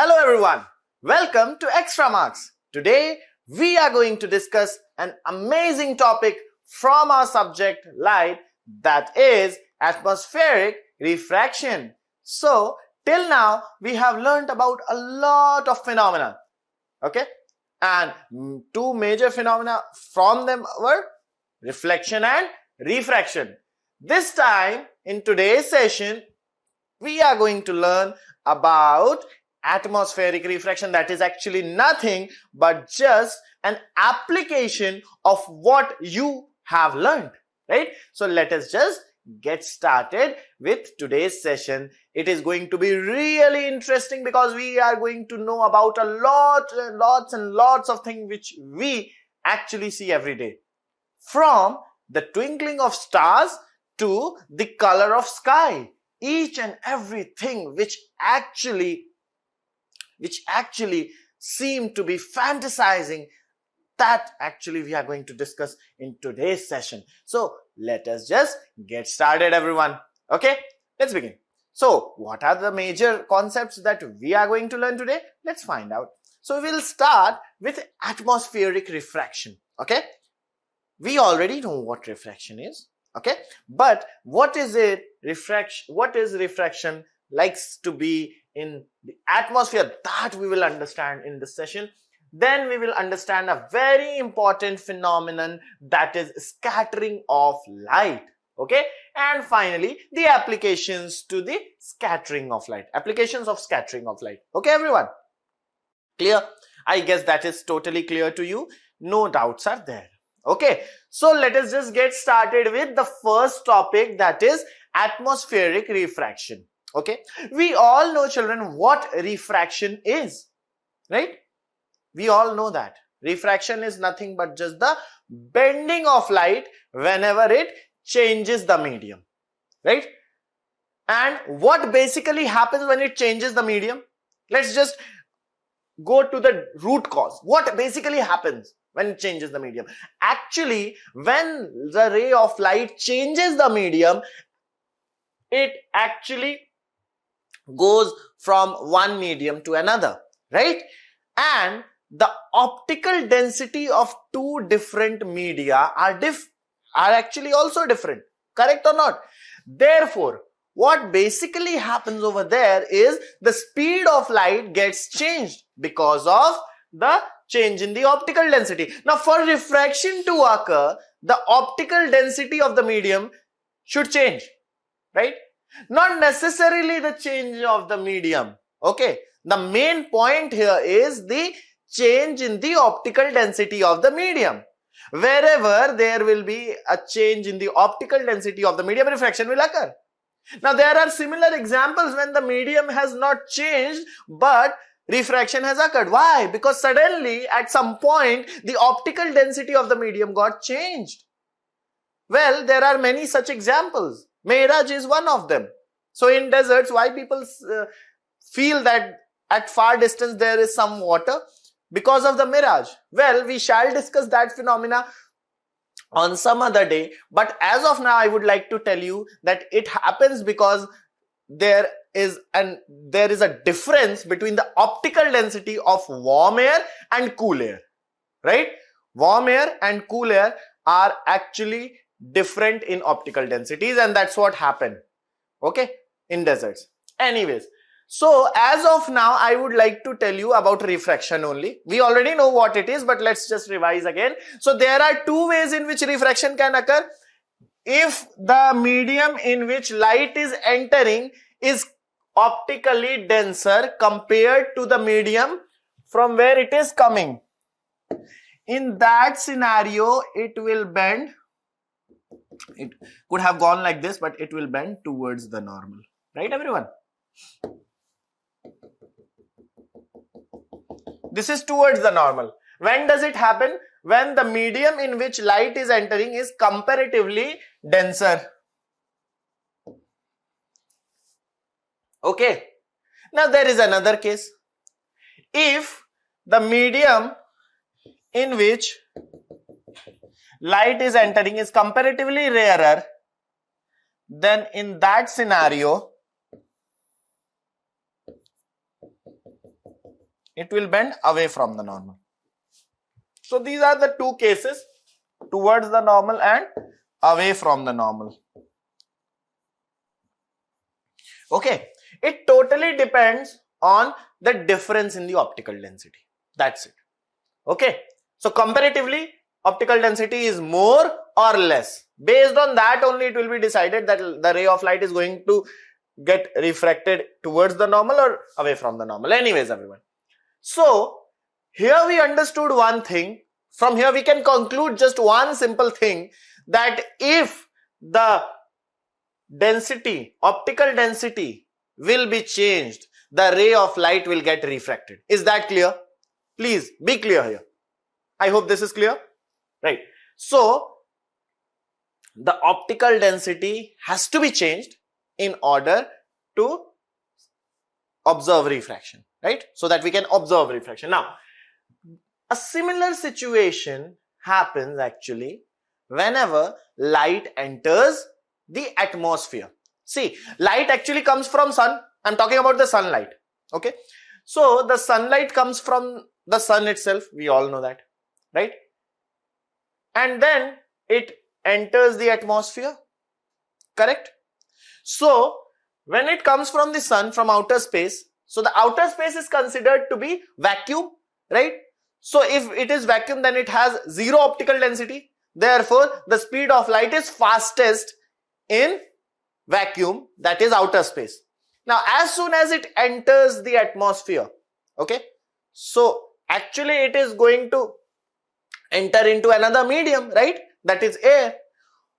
Hello everyone, welcome to Extra Marks. Today we are going to discuss an amazing topic from our subject light, that is atmospheric refraction. So till now we have learnt about a lot of phenomena, okay, and two major phenomena from them were reflection and refraction. This time in today's session we are going to learn about atmospheric refraction. That is actually nothing but just an application of what you have learned, right? So let us just get started with today's session. It is going to be really interesting because we are going to know about lots and lots of things which we actually see every day, from the twinkling of stars to the color of sky. Each and everything which actually seem to be fantasizing, that actually we are going to discuss in today's session. So let us just get started, everyone. Okay, let's begin. So what are the major concepts that we are going to learn today? Let's find out. So we will start with atmospheric refraction. Okay, we already know what refraction is. Okay, but what is it? What is refraction likes to be in the atmosphere? That we will understand in this session. Then we will understand a very important phenomenon, that is scattering of light. Okay, and finally the applications to the scattering of light. Applications of scattering of light. Okay, everyone, clear? I guess that is totally clear to you. No doubts are there. Okay, so let us just get started with the first topic, that is atmospheric refraction. Okay, we all know, children, what refraction is, right? We all know that refraction is nothing but just the bending of light whenever it changes the medium, right? And what basically happens when it changes the medium? Let's just go to the root cause. What basically happens when it changes the medium? Actually, when the ray of light changes the medium, it actually goes from one medium to another, right? And the optical density of two different media are actually also different, correct or not? Therefore, what basically happens over there is the speed of light gets changed because of the change in the optical density. Now, for refraction to occur, the optical density of the medium should change, right? Not necessarily the change of the medium. Okay, the main point here is the change in the optical density of the medium. Wherever there will be a change in the optical density of the medium, refraction will occur. Now, there are similar examples when the medium has not changed but refraction has occurred. Why? Because suddenly at some point the optical density of the medium got changed. Well, there are many such examples. Mirage is one of them. So in deserts, why people feel that at far distance there is some water? Because of the mirage. Well, we shall discuss that phenomena on some other day, but as of now I would like to tell you that it happens because there is a difference between the optical density of warm air and cool air, right? Warm air and cool air are actually different in optical densities, and that's what happened, okay, in deserts. Anyways, so as of now I would like to tell you about refraction only. We already know what it is, but let's just revise again. So there are two ways in which refraction can occur. If the medium in which light is entering is optically denser compared to the medium from where it is coming, in that scenario it will bend. It could have gone like this, but it will bend towards the normal, right, everyone? This is towards the normal. When does it happen? When the medium in which light is entering is comparatively denser. Okay. Now there is another case. If the medium in which light is entering is comparatively rarer, then in that scenario it will bend away from the normal. So these are the two cases, towards the normal and away from the normal. Okay, it totally depends on the difference in the optical density. That's it. Okay, so comparatively, optical density is more or less. Based on that only it will be decided that the ray of light is going to get refracted towards the normal or away from the normal. Anyways, everyone. So here we understood one thing. From here we can conclude just one simple thing, that if the density, optical density will be changed, the ray of light will get refracted. Is that clear? Please be clear here. I hope this is clear. Right. So the optical density has to be changed in order to observe refraction, right? So that we can observe refraction. Now, a similar situation happens actually whenever light enters the atmosphere. See, light actually comes from sun. I'm talking about the sunlight. Okay. So the sunlight comes from the sun itself. We all know that, right? And then it enters the atmosphere. Correct? So when it comes from the sun, from outer space, so the outer space is considered to be vacuum, right? So if it is vacuum, then it has zero optical density. Therefore, the speed of light is fastest in vacuum, that is outer space. Now, as soon as it enters the atmosphere, okay, so actually it is going to enter into another medium, right? That is air.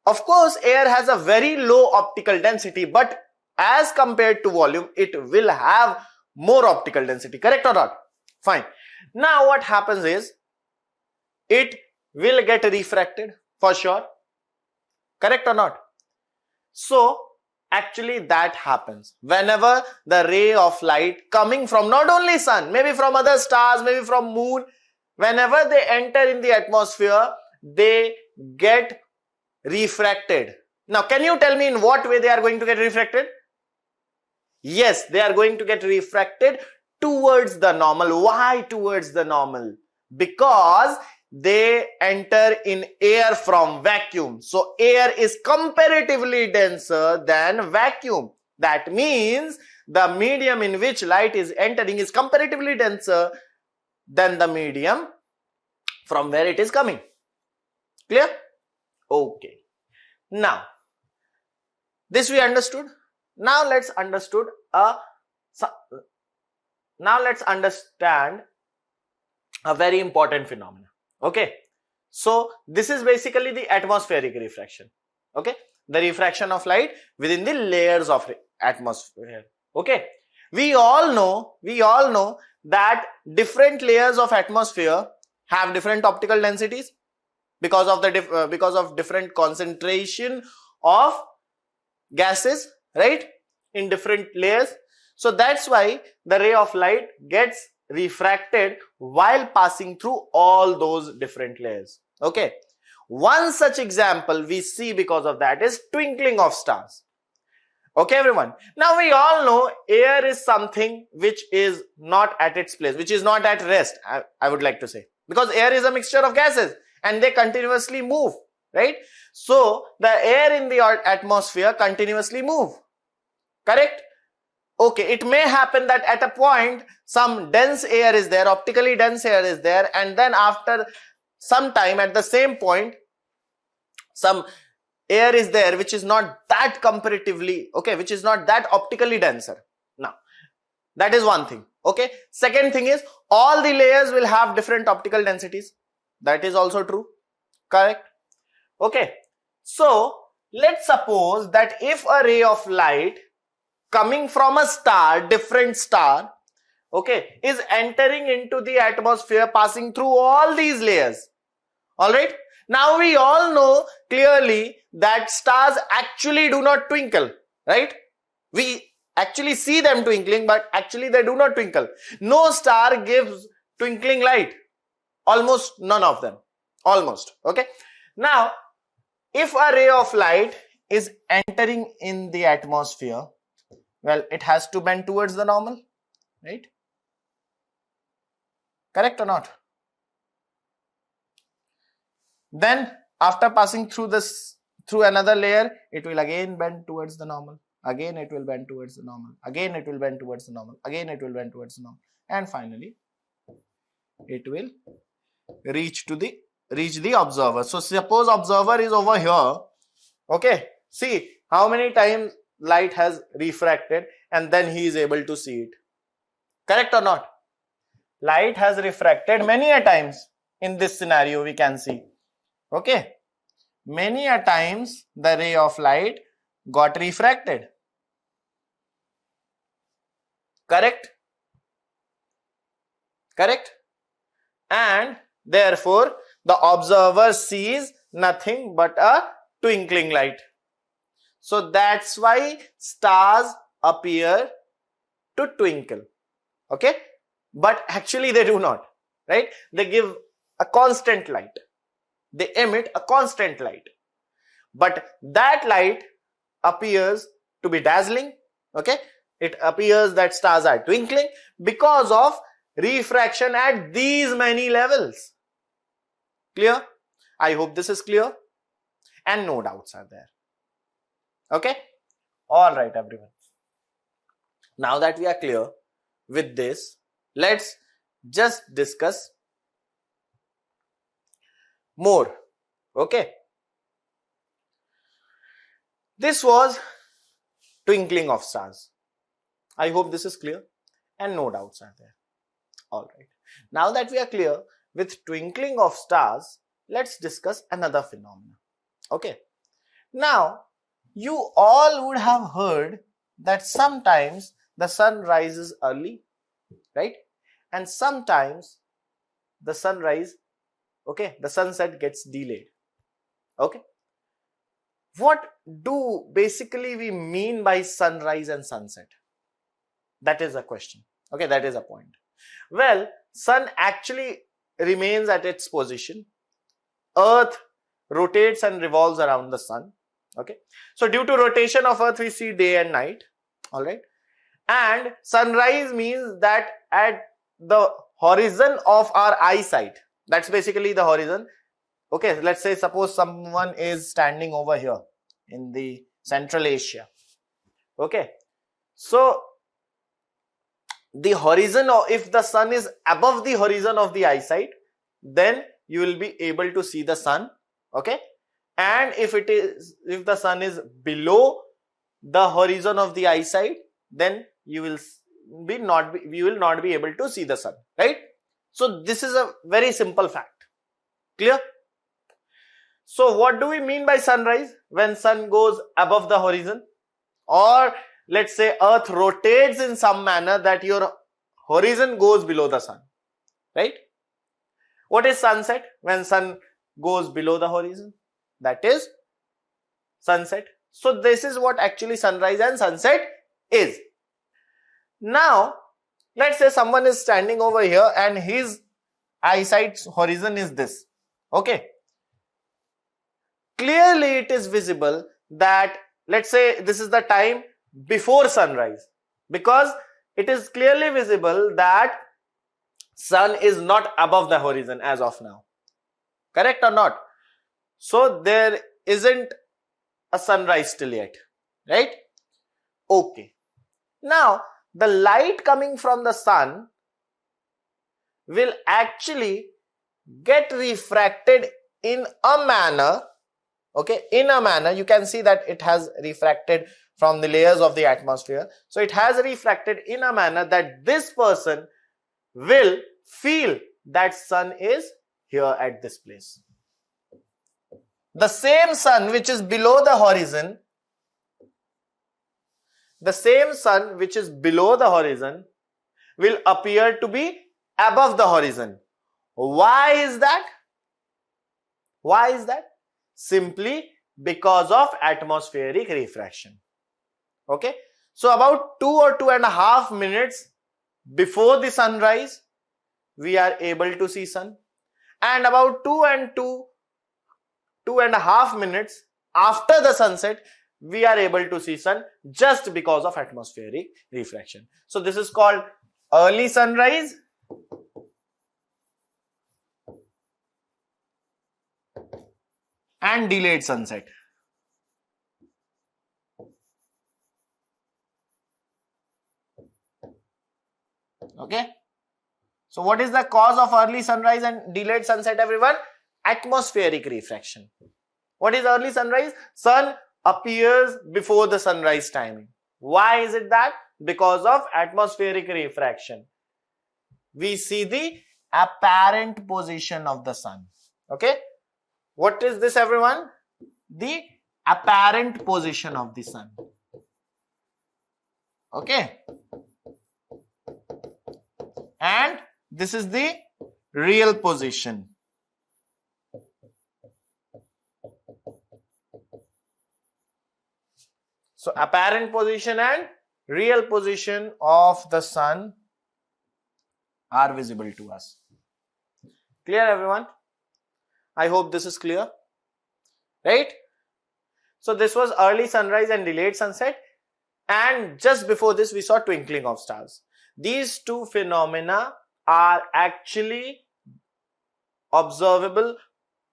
Of course, air has a very low optical density, but as compared to volume, it will have more optical density. Correct or not? Fine. Now what happens is, it will get refracted for sure. Correct or not? So actually that happens whenever the ray of light coming from not only sun, maybe from other stars, maybe from moon, whenever they enter in the atmosphere, they get refracted. Now can you tell me in what way they are going to get refracted? Yes, they are going to get refracted towards the normal. Why towards the normal? Because they enter in air from vacuum. So air is comparatively denser than vacuum. That means the medium in which light is entering is comparatively denser than the medium from where it is coming. Clear? Okay. Now, this we understood. Now let's understand a very important phenomenon. Okay. So this is basically the atmospheric refraction. Okay. The refraction of light within the layers of atmosphere. Okay. We all know that different layers of atmosphere have different optical densities because of different concentration of gases, right, in different layers. So that's why the ray of light gets refracted while passing through all those different layers. Okay. One such example we see because of that is twinkling of stars. Okay, everyone. Now we all know air is something which is not at its place, which is not at rest, I would like to say, because air is a mixture of gases and they continuously move, right? So the air in the atmosphere continuously move. Correct? Okay, it may happen that at a point some dense air is there, optically dense air is there, and then after some time at the same point some air is there which is not that comparatively, okay, which is not that optically denser. Now, that is one thing. Okay. Second thing is, all the layers will have different optical densities. That is also true. Correct? Okay. So, let's suppose that if a ray of light coming from a star, different star, okay, is entering into the atmosphere, passing through all these layers. Alright? Now we all know clearly that stars actually do not twinkle, right? We actually see them twinkling, but actually they do not twinkle. No star gives twinkling light. Almost none of them. Almost. Okay. Now, if a ray of light is entering in the atmosphere, well, it has to bend towards the normal, right? Correct or not? Then after passing through another layer, it will again bend towards the normal. Again it will bend towards the normal. Again it will bend towards the normal. Again it will bend towards the normal. And finally, it will reach the observer. So suppose observer is over here. Okay. See how many times light has refracted and then he is able to see it. Correct or not? Light has refracted many a times in this scenario, we can see. Okay. Many a times the ray of light got refracted. Correct? Correct? And therefore, the observer sees nothing but a twinkling light. So that's why stars appear to twinkle. Okay? But actually they do not. Right? They give a constant light. They emit a constant light. But that light appears to be dazzling. Okay? It appears that stars are twinkling because of refraction at these many levels. Clear? I hope this is clear. And no doubts are there. Okay? Alright everyone. Now that we are clear with this, let's just discuss more. Okay? This was twinkling of stars. I hope this is clear and no doubts are there. Alright. Now that we are clear with twinkling of stars, let's discuss another phenomenon. Okay. Now, you all would have heard that sometimes the sun rises early, right? And sometimes the sunrise, okay, the sunset gets delayed. Okay. What do basically we mean by sunrise and sunset? That is a question. Okay, that is a point. Well, sun actually remains at its position. Earth rotates and revolves around the sun. Okay. So due to rotation of Earth, we see day and night. Alright. And sunrise means that at the horizon of our eyesight, that's basically the horizon. Okay. Let's say suppose someone is standing over here in the Central Asia. Okay. So the horizon, or if the sun is above the horizon of the eyesight, then you will be able to see the sun. Okay. And if the sun is below the horizon of the eyesight, then you will not be able to see the sun, right? So this is a very simple fact. Clear? So what do we mean by sunrise? When sun goes above the horizon, or let's say Earth rotates in some manner that your horizon goes below the sun, right? What is sunset? When sun goes below the horizon, that is sunset. So this is what actually sunrise and sunset is. Now, let's say someone is standing over here and his eyesight's horizon is this. Okay. Clearly it is visible that, let's say this is the time before sunrise, because it is clearly visible that sun is not above the horizon as of now. Correct or not? So there isn't a sunrise still yet, right? Okay. Now, the light coming from the sun will actually get refracted in a manner, okay, in a manner, you can see that it has refracted from the layers of the atmosphere. So it has refracted in a manner that this person will feel that sun is here at this place. The same sun which is below the horizon, will appear to be above the horizon. Why is that? Why is that? Simply because of atmospheric refraction. Okay. So about 2 or 2.5 minutes before the sunrise, we are able to see sun. And about 2.5 minutes after the sunset, we are able to see sun just because of atmospheric refraction. So this is called early sunrise and delayed sunset. Okay. So what is the cause of early sunrise and delayed sunset, everyone? Atmospheric refraction. What is early sunrise? Sun appears before the sunrise timing. Why is it that? Because of atmospheric refraction. We see the apparent position of the sun. Okay. What is this, everyone? The apparent position of the sun. Okay. And this is the real position. So apparent position and real position of the sun are visible to us. Clear, everyone? I hope this is clear. Right? So this was early sunrise and delayed sunset. And just before this, we saw twinkling of stars. These two phenomena are actually observable,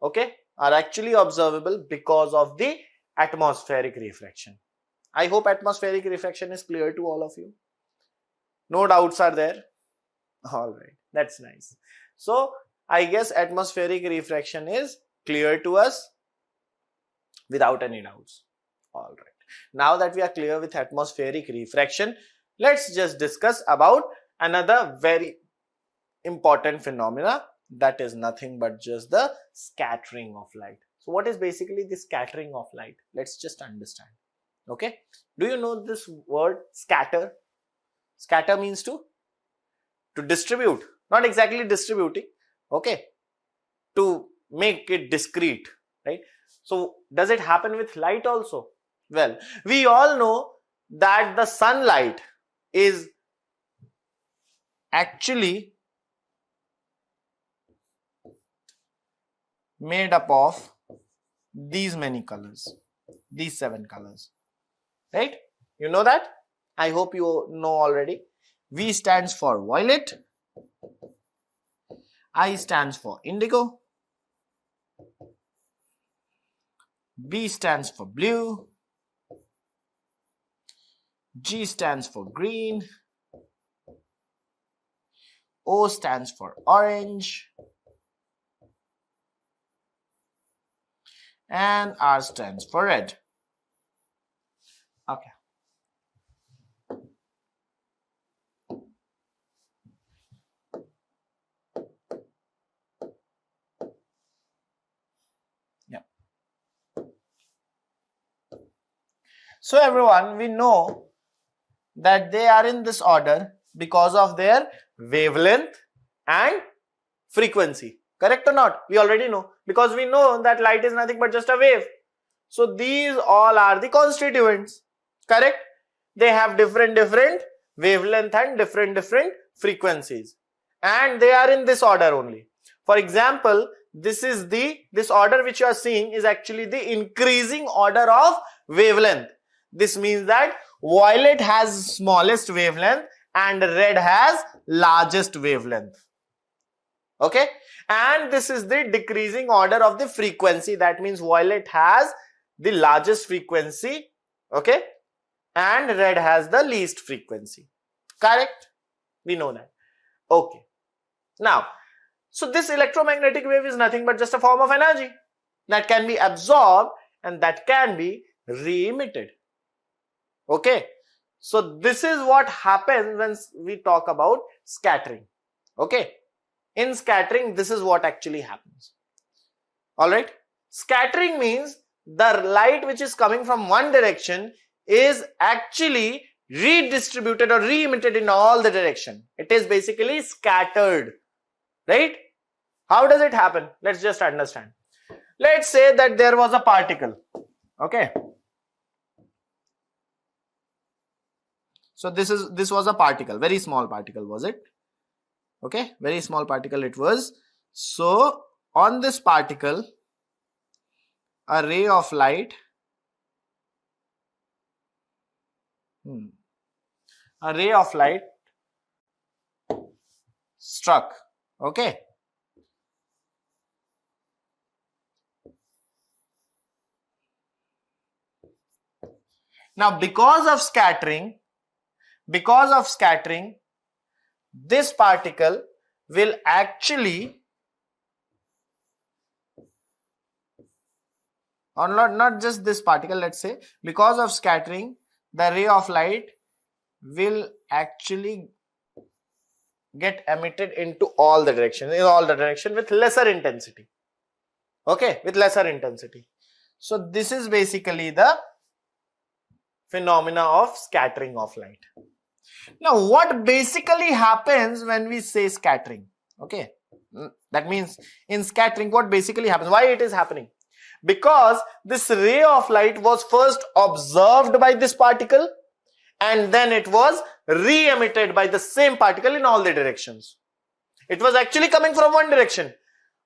okay, are actually observable because of the atmospheric refraction. I hope atmospheric refraction is clear to all of you. No doubts are there? Alright, that's nice. So, I guess atmospheric refraction is clear to us without any doubts. Alright, now that we are clear with atmospheric refraction, let's just discuss about another very important phenomena, that is nothing but just the scattering of light. So what is basically the scattering of light? Let's just understand. Okay. Do you know this word scatter? Scatter means to distribute, not exactly distributing. Okay. To make it discrete, right? So does it happen with light also? Well, we all know that the sunlight is actually made up of these many colors, these 7 colors, right? You know that? I hope you know already. V stands for violet, I stands for indigo, B stands for blue, G stands for green, O stands for orange, and R stands for red. Okay. Yeah. So everyone, we know that they are in this order because of their wavelength and frequency. Correct or not? We already know, because we know that light is nothing but just a wave. So these all are the constituents. Correct? They have different wavelength and different frequencies, and they are in this order only. For example, this order which you are seeing is actually the increasing order of wavelength. This means that violet has smallest wavelength and red has largest wavelength. Okay, and this is the decreasing order of the frequency. That means violet has the largest frequency, okay, and red has the least frequency. Correct? We know that. Okay. Now, so this electromagnetic wave is nothing but just a form of energy that can be absorbed and that can be re-emitted. Okay. So this is what happens when we talk about scattering. Okay. In scattering, this is what actually happens. Alright. Scattering means the light which is coming from one direction is actually redistributed or re-emitted in all the direction. It is basically scattered. Right? How does it happen? Let's just understand. Let's say that there was a particle. Okay. So this was a particle, very small particle, was it? Okay, very small particle it was. So on this particle, a ray of light struck. Okay. Now because of scattering, this particle will actually, or not just this particle, let's say, because of scattering, the ray of light will actually get emitted into all the directions, with lesser intensity. Okay, with lesser intensity. So this is basically the phenomena of scattering of light. Now what basically happens when we say scattering? Okay, that means in scattering what basically happens, why it is happening? Because this ray of light was first observed by this particle and then it was re-emitted by the same particle in all the directions. It was actually coming from one direction,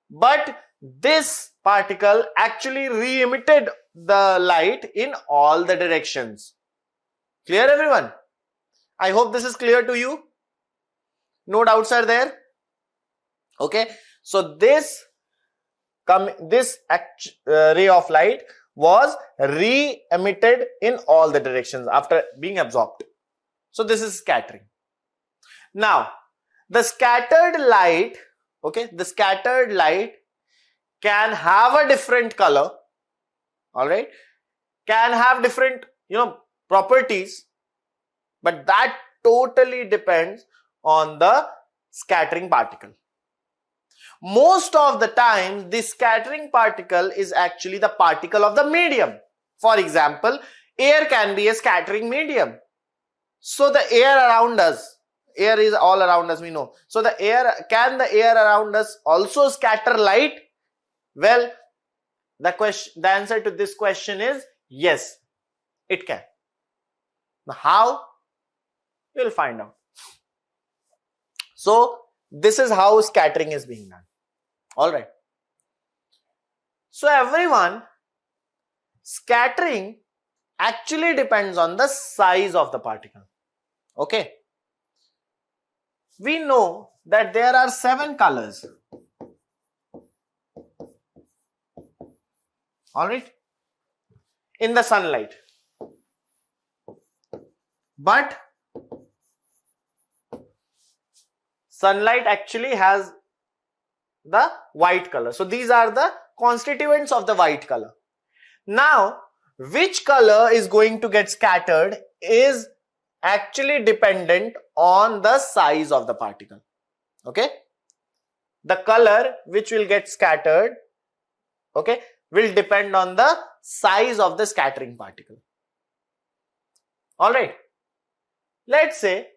but this particle actually re-emitted the light in all the directions. Clear, everyone? I hope this is clear to you. No doubts are there. Okay, so this ray of light was re-emitted in all the directions after being absorbed. So this is scattering. Now the scattered light, can have a different color, all right, can have different properties, but that totally depends on the scattering particle. Most of the time, the scattering particle is actually the particle of the medium. For example, air can be a scattering medium. So the air around us, air is all around us, we know. So the air around us also scatter light? Well, the answer to this question is yes, it can. Now how? You'll find out. So this is how scattering is being done. Alright. So everyone, scattering actually depends on the size of the particle. Okay. We know that there are 7 colors. Alright. In the sunlight. But sunlight actually has the white color. So these are the constituents of the white color. Now, which color is going to get scattered is actually dependent on the size of the particle. Okay? The color which will get scattered, okay, will depend on the size of the scattering particle. Alright. Let's say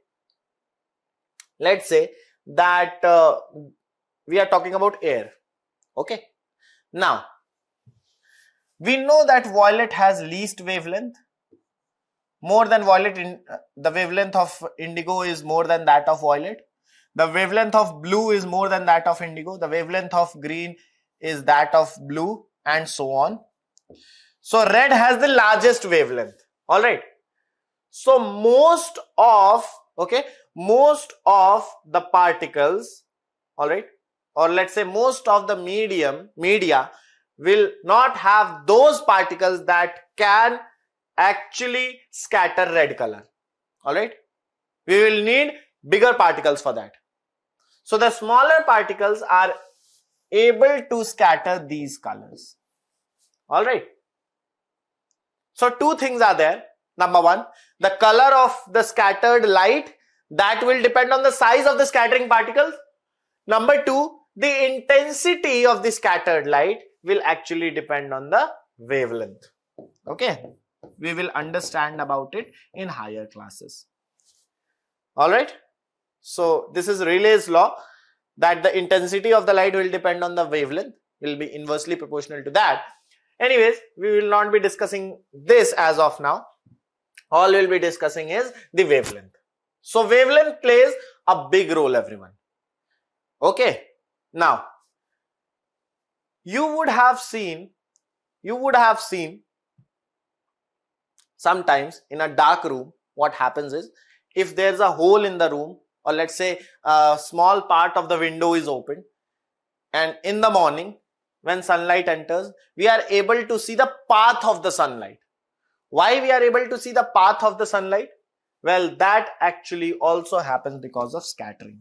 that we are talking about air. Okay. Now, we know that violet has least wavelength. More than violet, the wavelength of indigo is more than that of violet. The wavelength of blue is more than that of indigo. The wavelength of green is that of blue, and so on. So red has the largest wavelength. All right. So most of the particles, all right, or let's say most of the media will not have those particles that can actually scatter red color. All right. We will need bigger particles for that. So the smaller particles are able to scatter these colors. All right. So two things are there. Number one, the color of the scattered light, that will depend on the size of the scattering particles. Number two, the intensity of the scattered light will actually depend on the wavelength. Okay. We will understand about it in higher classes. All right. So this is Rayleigh's law, that the intensity of the light will depend on the wavelength, will be inversely proportional to that. Anyways, we will not be discussing this as of now. All we will be discussing is the wavelength. So wavelength plays a big role, everyone. Okay. Now, you would have seen sometimes in a dark room, what happens is, if there's a hole in the room, or let's say a small part of the window is open, and in the morning when sunlight enters, we are able to see the path of the sunlight. Why we are able to see the path of the sunlight? Well, that actually also happens because of scattering.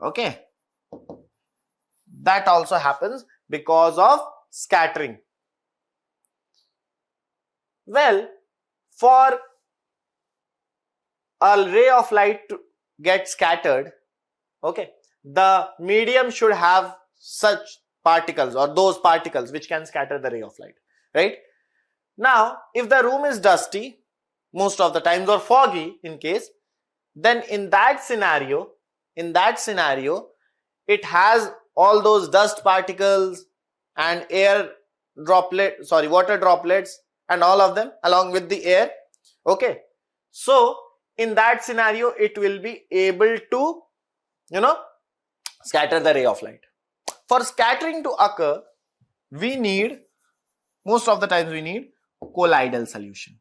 Okay. That also happens because of scattering. Well, for a ray of light to get scattered, okay, the medium should have such particles or those particles which can scatter the ray of light, right? Now, if the room is dusty, most of the times, or foggy in case, then in that scenario, it has all those dust particles and water droplets and all of them along with the air. Okay. So, in that scenario, it will be able to, scatter the ray of light. For scattering to occur, most of the times we need colloidal solution.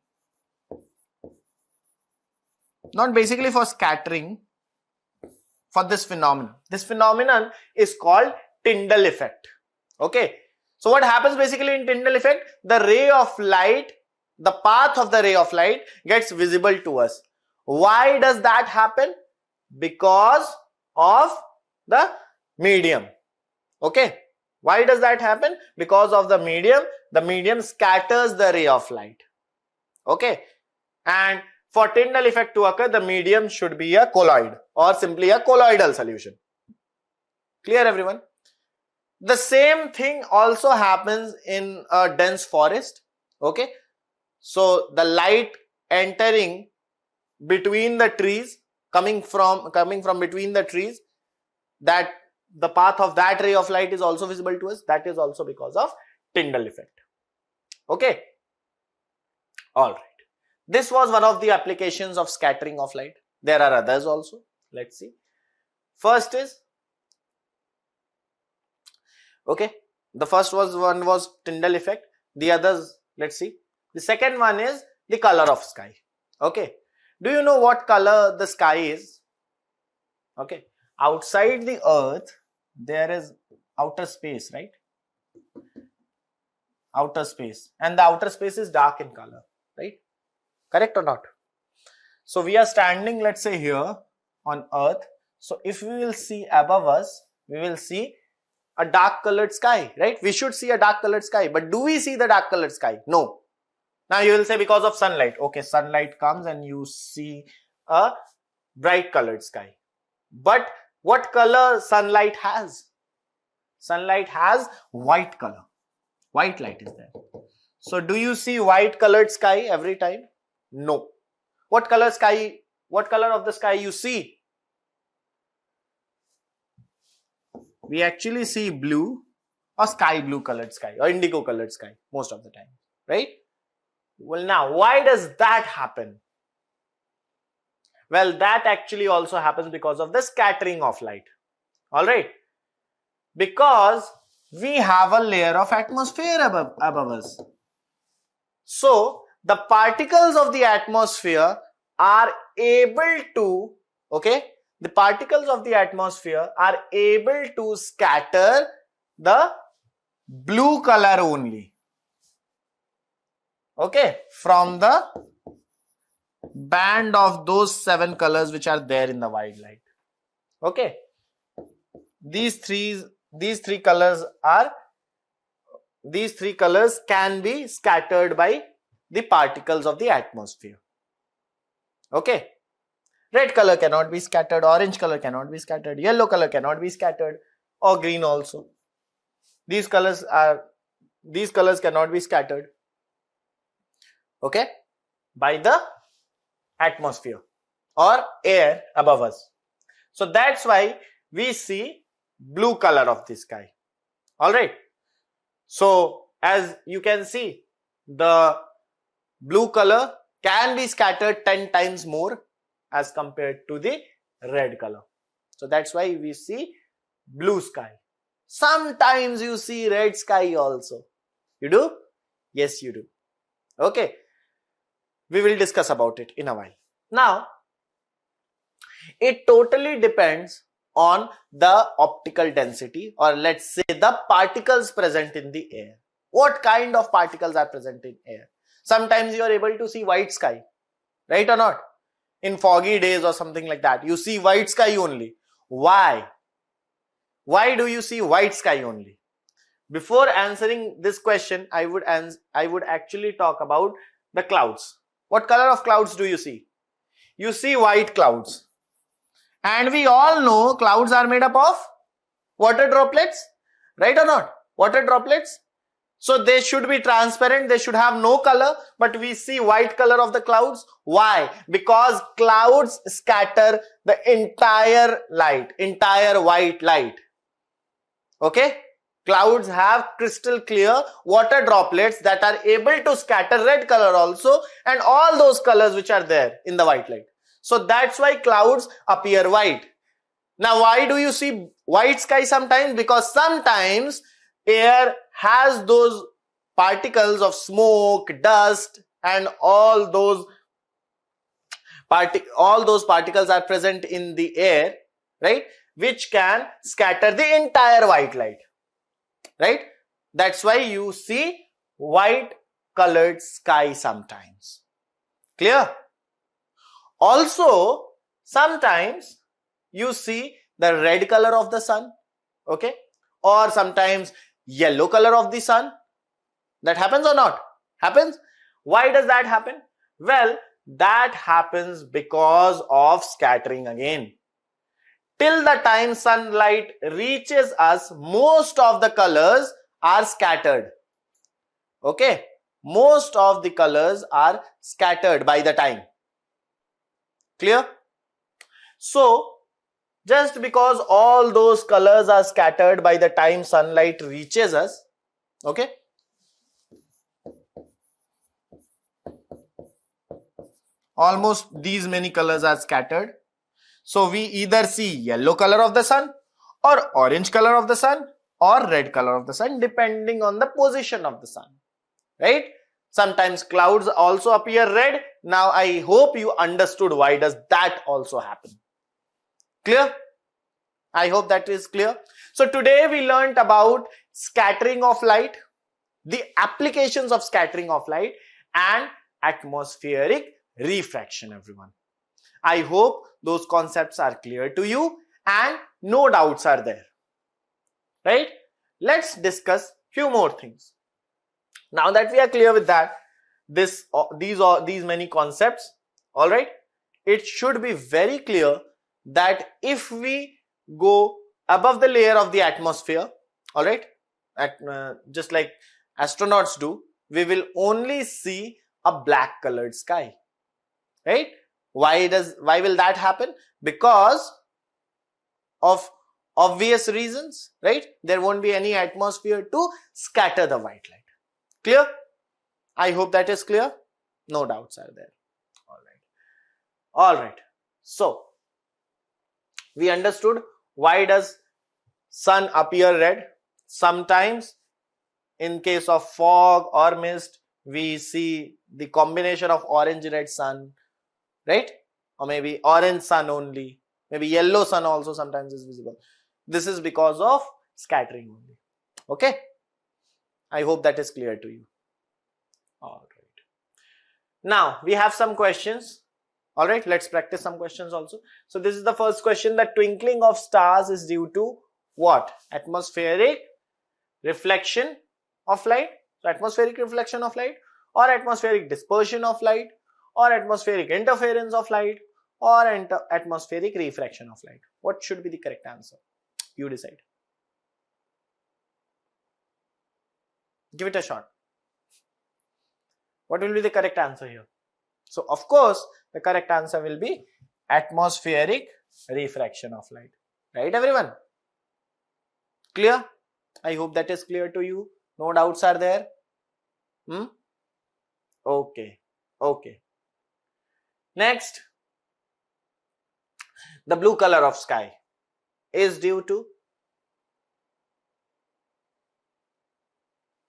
Not basically for scattering, for this phenomenon. This phenomenon is called Tyndall effect. Okay. So what happens basically in Tyndall effect? The ray of light, the path of the ray of light gets visible to us. Why does that happen? Because of the medium. Okay. Why does that happen? Because of the medium. The medium scatters the ray of light. Okay. And for Tyndall effect to occur, the medium should be a colloid or simply a colloidal solution. Clear, everyone? The same thing also happens in a dense forest. Okay. So the light entering between the trees, coming from between the trees, that the path of that ray of light is also visible to us. That is also because of Tyndall effect. Okay. All right. This was one of the applications of scattering of light. There are others also. Let's see. First is, okay, the first one was Tyndall effect. The others, let's see. The second one is the color of sky. Okay. Do you know what color the sky is? Okay. Outside the earth, there is outer space, right? Outer space. And the outer space is dark in color, right? Correct or not? So we are standing, let's say, here on earth. So if we will see above us, we will see a dark colored sky, right? We should see a dark colored sky. But do we see the dark colored sky? No. Now you will say because of sunlight. Okay, sunlight comes and you see a bright colored sky. But what color sunlight has? Sunlight has white color. White light is there. So do you see white colored sky every time? No. What color of the sky you see? We actually see blue or sky blue colored sky or indigo colored sky most of the time, right? Well, now, why does that happen? Well, that actually also happens because of the scattering of light. All right. Because we have a layer of atmosphere above us. So, the particles of the atmosphere are able to, okay, the particles of the atmosphere are able to scatter the blue color only. Okay, from the band of those 7 colors which are there in the white light. Okay, these three colors can be scattered by the particles of the atmosphere. Okay, red color cannot be scattered, orange color cannot be scattered, yellow color cannot be scattered, or green also. These colors cannot be scattered. Okay, by the atmosphere or air above us. So that's why we see blue color of the sky. All right. So as you can see, the blue color can be scattered 10 times more as compared to the red color. So that's why we see blue sky. Sometimes you see red sky also. You do? Yes, you do. Okay. We will discuss about it in a while. Now, it totally depends on the optical density, or let's say the particles present in the air. What kind of particles are present in air? Sometimes you are able to see white sky, right or not? In foggy days or something like that, you see white sky only. Why? Why do you see white sky only? Before answering this question, I would actually talk about the clouds. What color of clouds do you see? You see white clouds. And we all know clouds are made up of water droplets, right or not? Water droplets. So they should be transparent, they should have no color, but we see white color of the clouds. Why? Because clouds scatter the entire light, entire white light. Okay? Clouds have crystal clear water droplets that are able to scatter red color also and all those colors which are there in the white light. So that's why clouds appear white. Now why do you see white sky sometimes? Because sometimes air has those particles of smoke, dust, and all those particles are present in the air, right? Which can scatter the entire white light, right? That's why you see white colored sky sometimes. Clear? Also, sometimes you see the red color of the sun, okay? Or sometimes yellow color of the sun. That happens or not? Happens. Why does that happen? Well, that happens because of scattering again. Till the time sunlight reaches us, most of the colors are scattered. Okay? Most of the colors are scattered by the time. Clear? So, just because all those colors are scattered by the time sunlight reaches us, okay? Almost these many colors are scattered. So we either see yellow color of the sun or orange color of the sun or red color of the sun depending on the position of the sun, right? Sometimes clouds also appear red. Now I hope you understood why does that also happen. Clear? I hope that is clear. So today we learnt about scattering of light, the applications of scattering of light and atmospheric refraction, everyone. I hope those concepts are clear to you and no doubts are there. Right? Let's discuss few more things. Now that we are clear with that, these many concepts, all right, it should be very clear that if we go above the layer of the atmosphere, all right, just like astronauts do, we will only see a black colored sky, right? Why will that happen? Because of obvious reasons, right? There won't be any atmosphere to scatter the white light. Clear? I hope that is clear. No doubts are there. All right. So we understood why does sun appear red. Sometimes in case of fog or mist, we see the combination of orange red sun, right? Or maybe orange sun only, maybe yellow sun also sometimes is visible. This is because of scattering only. Okay? I hope that is clear to you. All right. Now we have some questions. All right, let's practice some questions also. So this is the first question. The twinkling of stars is due to what? Atmospheric reflection of light. So atmospheric reflection of light, or atmospheric dispersion of light, or atmospheric interference of light, or atmospheric refraction of light. What should be the correct answer? You decide. Give it a shot. What will be the correct answer here? So of course, the correct answer will be atmospheric refraction of light. Right, everyone? Clear? I hope that is clear to you. No doubts are there? Okay. Okay. Next, the blue color of sky is due to,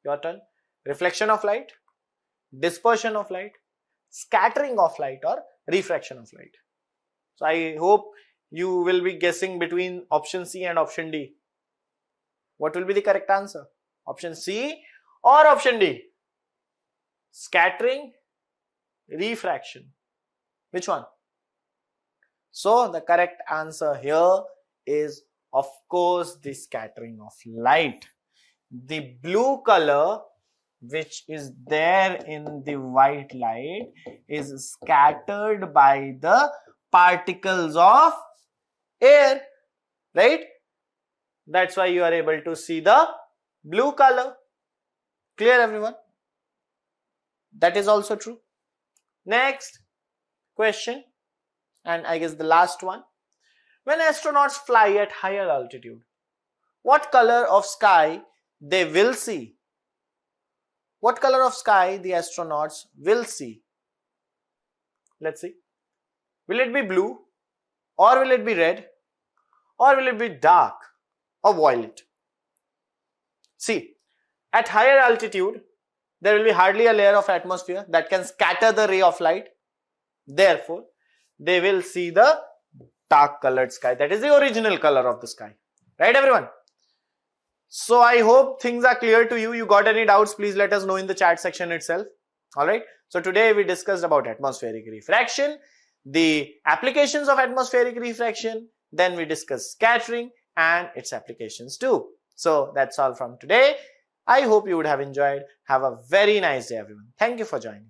your turn, reflection of light, dispersion of light, scattering of light, or refraction of light. So I hope you will be guessing between option C and option D. What will be the correct answer? Option C or option D? scattering, refraction. Which one? So the correct answer here is, of course, the scattering of light. The blue color which is there in the white light is scattered by the particles of air, right? That's why you are able to see the blue color. Clear, everyone? That is also true. Next question, and I guess the last one. When astronauts fly at higher altitude, what color of sky they will see? What color of sky the astronauts will see? Let's see. Will it be blue, or will it be red, or will it be dark or violet? See, at higher altitude, there will be hardly a layer of atmosphere that can scatter the ray of light. Therefore, they will see the dark colored sky. That is the original color of the sky. Right, everyone? So I hope things are clear to you. You got any doubts, please let us know in the chat section itself. Alright. So today we discussed about atmospheric refraction, the applications of atmospheric refraction. Then we discussed scattering and its applications too. So that's all from today. I hope you would have enjoyed. Have a very nice day, everyone. Thank you for joining.